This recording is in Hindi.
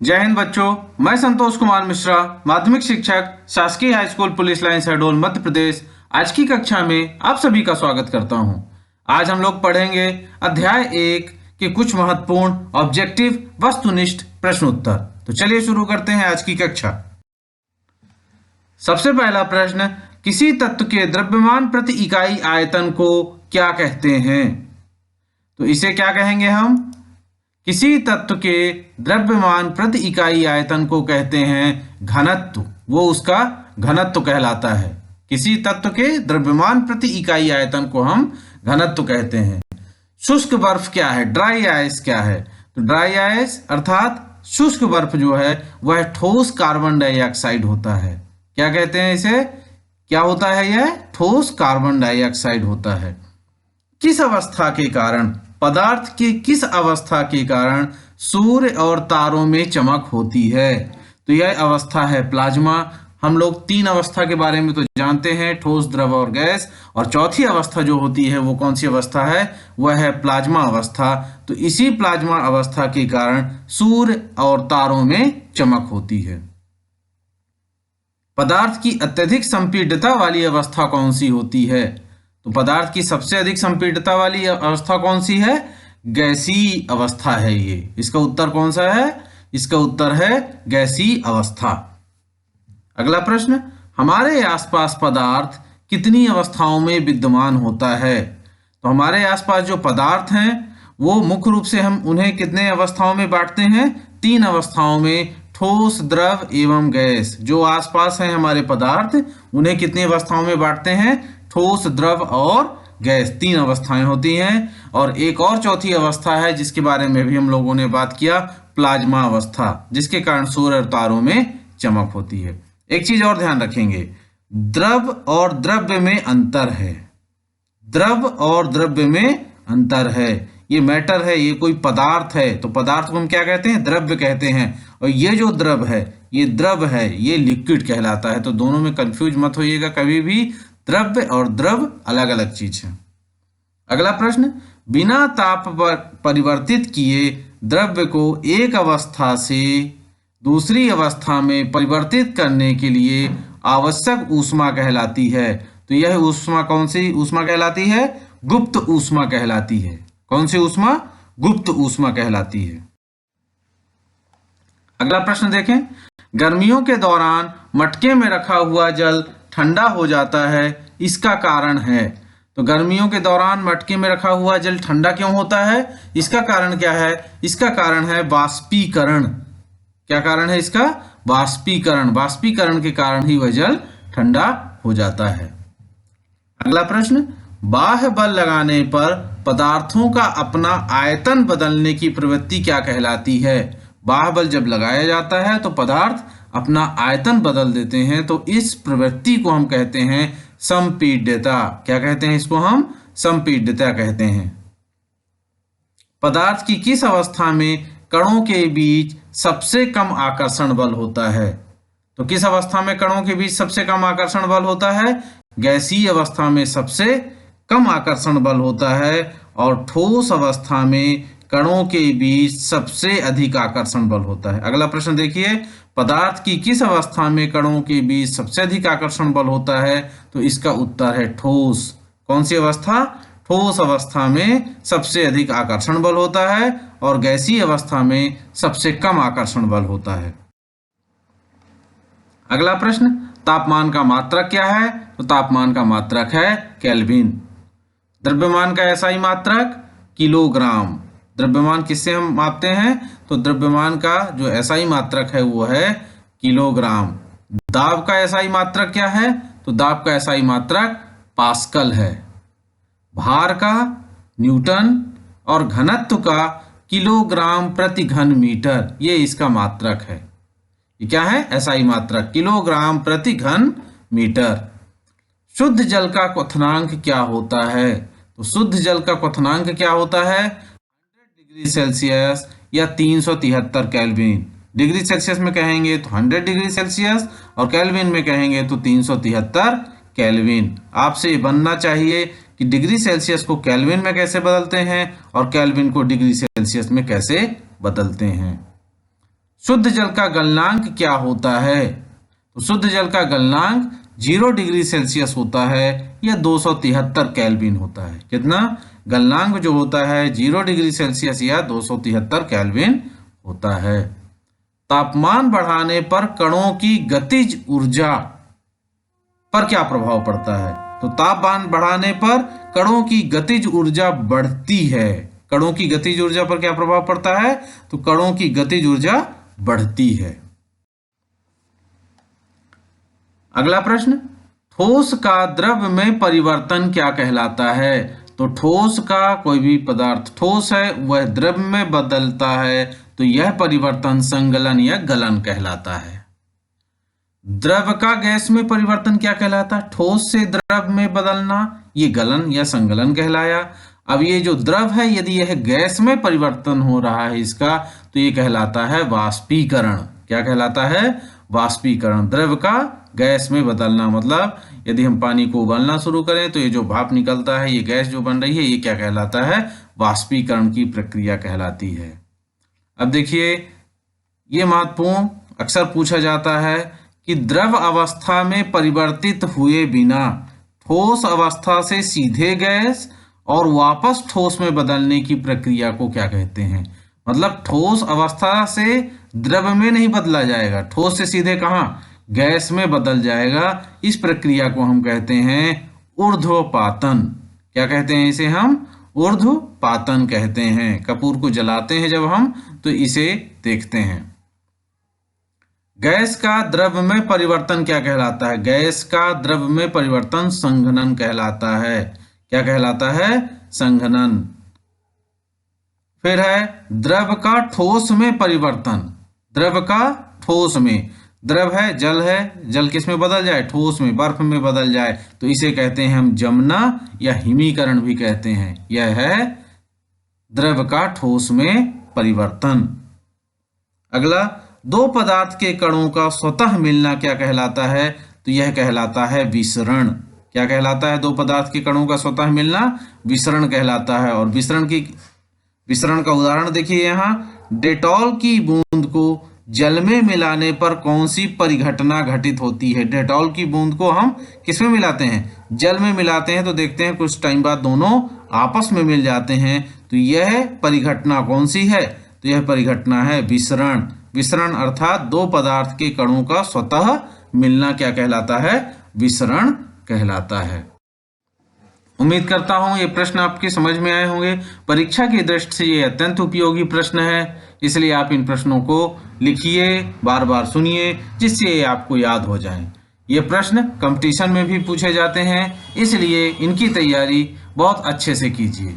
जय हिंद बच्चों, मैं संतोष कुमार मिश्रा, माध्यमिक शिक्षक, शासकीय high school police line Shahdol Madhya Pradesh. आज की कक्षा में आप सभी का स्वागत करता हूं। आज हम लोग पढ़ेंगे अध्याय 1 के कुछ महत्वपूर्ण ऑब्जेक्टिव वस्तुनिष्ठ प्रश्न उत्तर। तो चलिए शुरू करते हैं आज की कक्षा। सबसे पहला प्रश्न, किसी तत्व के द्रव्यमान प्रति इकाई आयतन को क्या कहते हैं? तो इसे क्या कहेंगे हम? किसी तत्व के द्रव्यमान प्रति इकाई आयतन को कहते हैं घनत्व। वो उसका घनत्व कहलाता है। किसी तत्व के द्रव्यमान प्रति इकाई आयतन को हम घनत्व कहते हैं। शुष्क बर्फ क्या है? ड्राई आइस क्या है? तो ड्राई आइस अर्थात शुष्क बर्फ जो है वह ठोस कार्बन डाइऑक्साइड होता है। क्या कहते हैं इसे? क्या होता है यह? ठोस कार्बन डाइऑक्साइड होता है। किस अवस्था के कारण, पदार्थ की किस अवस्था के कारण सूर्य और तारों में चमक होती है? तो यह अवस्था है प्लाज्मा। हम लोग 3 अवस्था के बारे में तो जानते हैं, ठोस, द्रव और गैस। और चौथी अवस्था जो होती है वो कौन सी अवस्था है? वह है प्लाज्मा अवस्था। तो इसी प्लाज्मा अवस्था के कारण सूर्य और तारों में चमक होती है। पदार्थ की अत्यधिक संपीड्यता वाली अवस्था कौन सी होती है? तो पदार्थ की सबसे अधिक संपीड्यता वाली अवस्था कौन सी है? गैसीय अवस्था है ये। इसका उत्तर कौन सा है? इसका उत्तर है गैसीय अवस्था। अगला प्रश्न, हमारे आसपास पदार्थ कितनी अवस्थाओं में विद्यमान होता है? तो हमारे आसपास जो पदार्थ हैं वो मुख्य रूप से हम उन्हें कितने अवस्थाओं में बांटते हैं? 3 अवस्थाओं में, ठोस, द्रव एवं गैस। जो आसपास हैं हमारे पदार्थ उन्हें कितनी अवस्थाओं में बांटते हैं? ठोस, द्रव और गैस। 3 अवस्थाएं होती हैं। और एक और चौथी अवस्था है जिसके बारे में भी हम लोगों ने बात किया, प्लाज्मा अवस्था, जिसके कारण सूर्य और तारों में चमक होती है। एक चीज और ध्यान रखेंगे, द्रव और द्रव्य में अंतर है। द्रव और द्रव्य में अंतर है। ये मैटर है, ये कोई पदार्थ है तो पदार्थ को हम क्या कहते हैं? द्रव्य कहते हैं। और ये जो द्रव है, ये द्रव है, ये लिक्विड कहलाता है। तो दोनों में कंफ्यूज मत होइएगा कभी भी। द्रव्य और द्रव अलग अलग चीज है। अगला प्रश्न, बिना ताप पर परिवर्तित किए द्रव्य को एक अवस्था से दूसरी अवस्था में परिवर्तित करने के लिए आवश्यक ऊष्मा कहलाती है। तो यह ऊष्मा कौन सी ऊष्मा कहलाती है? गुप्त ऊष्मा कहलाती है। कौन सी ऊष्मा? गुप्त ऊष्मा कहलाती है। अगला प्रश्न देखें, गर्मियों के दौरान मटके में रखा हुआ जल ठंडा हो जाता है, इसका कारण है? तो गर्मियों के दौरान मटके में रखा हुआ जल ठंडा क्यों होता है? इसका कारण क्या है? इसका कारण है वाष्पीकरण। क्या कारण है इसका? वाष्पीकरण। वाष्पीकरण के कारण ही वह जल ठंडा हो जाता है। अगला प्रश्न, बाह्य बल लगाने पर पदार्थों का अपना आयतन बदलने की प्रवृत्ति क्या कहलाती है? बाह्य बल जब लगाया जाता है तो पदार्थ अपना आयतन बदल देते हैं। तो इस प्रवृत्ति को हम कहते हैं संपीड्यता। क्या कहते हैं इसको? हम संपीड्यता कहते हैं। पदार्थ की किस अवस्था में कणों के बीच सबसे कम आकर्षण बल होता है? तो किस अवस्था में कणों के बीच सबसे कम आकर्षण बल होता है? गैसीय अवस्था में सबसे कम आकर्षण बल होता है। और ठोस अवस्था में कणों के बीच सबसे अधिक आकर्षण बल होता है। अगला प्रश्न देखिए, पदार्थ की किस अवस्था में कणों के बीच सबसे अधिक आकर्षण बल होता है? तो इसका उत्तर है ठोस। कौन सी अवस्था? ठोस अवस्था में सबसे अधिक आकर्षण बल होता है और गैसीय अवस्था में सबसे कम आकर्षण बल होता है। अगला प्रश्न, तापमान का मात्रक क्या है? तो तापमान का मात्रक है केल्विन। द्रव्यमान का एसआई मात्रक किलोग्राम। द्रव्यमान किससे हम मापते हैं? तो द्रव्यमान का जो एसआई मात्रक है वो है किलोग्राम। दाब का एसआई मात्रक क्या है? तो दाब का एसआई मात्रक पास्कल है। भार का न्यूटन और घनत्व का किलोग्राम प्रति घन मीटर, ये इसका मात्रक है। ये क्या है? एसआई मात्रक, किलोग्राम प्रति घन मीटर। शुद्ध जल का क्वथनांक क्या होता है? तो शुद्ध जल का क्वथनांक क्या होता है? 100 डिग्री सेल्सियस या 373 केल्विन। डिग्री सेल्सियस में कहेंगे तो 100 डिग्री सेल्सियस और केल्विन में कहेंगे तो 373 केल्विन। आपसे ये बनना चाहिए कि डिग्री सेल्सियस को केल्विन में कैसे बदलते हैं और केल्विन को डिग्री सेल्सियस में कैसे बदलते हैं। शुद्ध जल का गलनांक क्या होता है? तो शुद्ध जल का गलनांक 0 डिग्री सेल्सियस होता है या 273 केल्विन होता है। कितना? गलनांक जो होता है 0 डिग्री सेल्सियस या 273 केल्विन होता है। तापमान बढ़ाने पर कणों की गतिज ऊर्जा पर क्या प्रभाव पड़ता है? तो तापमान बढ़ाने पर कणों की गतिज ऊर्जा बढ़ती है। कणों की गतिज ऊर्जा पर क्या प्रभाव पड़ता है? तो कणों की गतिज ऊर्जा बढ़ती है। अगला प्रश्न, ठोस का द्रव में परिवर्तन क्या कहलाता है? तो ठोस का कोई भी पदार्थ ठोस है वह द्रव में बदलता है तो यह परिवर्तन संगलन या गलन कहलाता है। द्रव का गैस में परिवर्तन क्या कहलाता है? ठोस से द्रव में बदलना, ये गलन या संगलन कहलाया। अब ये जो द्रव है यदि यह गैस में परिवर्तन हो रहा है इसका तो ये कहलाता है वाष्पीकरण। क्या कहलाता है? वाष्पीकरण। द्रव का गैस में बदलना मतलब यदि हम पानी को उबालना शुरू करें तो ये जो भाप निकलता है, ये गैस जो बन रही है, ये क्या कहलाता है? वाष्पीकरण की प्रक्रिया कहलाती है। अब देखिए, ये महत्वपूर्ण अक्सर पूछा जाता है कि द्रव अवस्था में परिवर्तित हुए बिना ठोस अवस्था से सीधे गैस और वापस ठोस में बदलने की प्रक्रिया को क्या कहते हैं? मतलब ठोस अवस्था से द्रव में नहीं बदला जाएगा, ठोस से सीधे कहाँ? गैस में बदल जाएगा। इस प्रक्रिया को हम कहते हैं ऊर्ध्वपातन। क्या कहते हैं इसे? हम ऊर्ध्वपातन कहते हैं। कपूर को जलाते हैं जब हम तो इसे देखते हैं। गैस का द्रव में परिवर्तन क्या कहलाता है? गैस का द्रव में परिवर्तन संघनन कहलाता है। क्या कहलाता है? संघनन। फिर है द्रव का ठोस में परिवर्तन। द्रव का ठोस में, द्रव है, जल किस में बदल जाए? ठोस में, बर्फ में बदल जाए तो इसे कहते हैं हम जमना या हिमीकरण भी कहते हैं। यह है द्रव का ठोस में परिवर्तन। अगला, दो पदार्थ के कणों का स्वतः मिलना क्या कहलाता है? तो यह कहलाता है विसरण। क्या कहलाता है? दो पदार्थ के कणों का स्वतः मिलना विसरण कहलाता है। और विसरण का उदाहरण देखिए यहाँ, डेटॉल की बूंद को जल में मिलाने पर कौन सी परिघटना घटित होती है? डेटॉल की बूंद को हम किस में मिलाते हैं? जल में मिलाते हैं तो देखते हैं कुछ टाइम बाद दोनों आपस में मिल जाते हैं। तो यह परिघटना कौन सी है? तो यह परिघटना है विसरण। विसरण अर्थात दो पदार्थ के कणों का स्वतः मिलना क्या कहलाता है? विसरण कहलाता है। उम्मीद करता हूं ये प्रश्न आपके समझ में आए होंगे। परीक्षा की दृष्टि से ये अत्यंत उपयोगी प्रश्न है, इसलिए आप इन प्रश्नों को लिखिए, बार बार सुनिए, जिससे ये आपको याद हो जाएं। ये प्रश्न कंपटीशन में भी पूछे जाते हैं, इसलिए इनकी तैयारी बहुत अच्छे से कीजिए।